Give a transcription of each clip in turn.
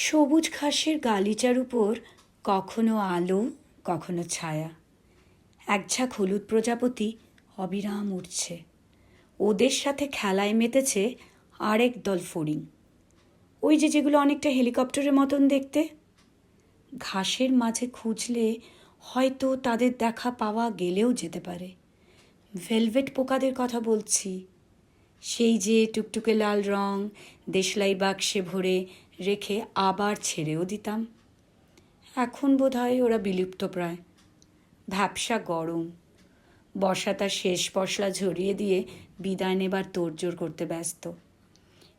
সবুজ ঘাসের গালিচার উপর কখনো আলো, কখনো ছায়া। এক ঝাঁক হলুদ প্রজাপতি অবিরাম উঠছে। ওদের সাথে খেলায় মেতেছে আরেক দল ফড়িং। ওই যেগুলো অনেকটা হেলিকপ্টারের মতন দেখতে। ঘাসের মাঝে খুঁজলে হয়তো তাদের দেখা পাওয়া গেলেও যেতে পারে। ভেলভেট পোকাদের কথা বলছি, সেই যে টুকটুকে লাল রং দেশলাই বাক্সে ভরে রেখে আবার ছেড়েও দিতাম। এখন বোধহয় ওরা বিলুপ্ত প্রায়। ভ্যাপসা গরম, বর্ষা তার শেষ পশলা ঝরিয়ে দিয়ে বিদায় নেবার তোড়জোড় করতে ব্যস্ত।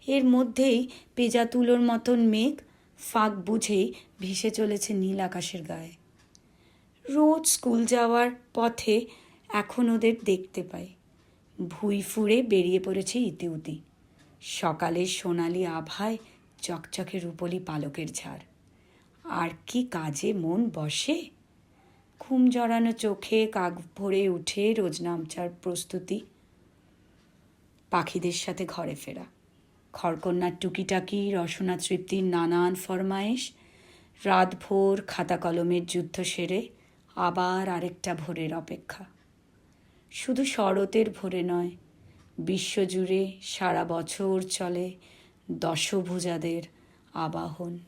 এর মধ্যেই পেঁজা তুলোর মতন মেঘ ফাঁক বুঝেই ভেসে চলেছে নীল আকাশের গায়ে। রোজ স্কুল যাওয়ার পথে এখন ওদের দেখতে পাই। ভুঁই ফুঁড়ে বেরিয়ে পড়েছে ইতিউতি। সকালের সোনালি আভায় চকচকে রূপলি পালকের ঝাড়। আর কি কাজে মন বসে! ঘুম জড়ানো চোখে কাক ভরে উঠে রোজ নামচার প্রস্তুতি। পাখিদের সাথে ঘরে ফেরা, খড়কন্যার টুকিটাকি রসনা তৃপ্তির নানান ফরমায়েশ, রাতভোর খাতা কলমের যুদ্ধ সেরে আবার আরেকটা ভোরের অপেক্ষা। শুধু শরতের ভোরে নয়, বিশ্বজুড়ে সারা বছর চলে দশভুজাদের আবাহন।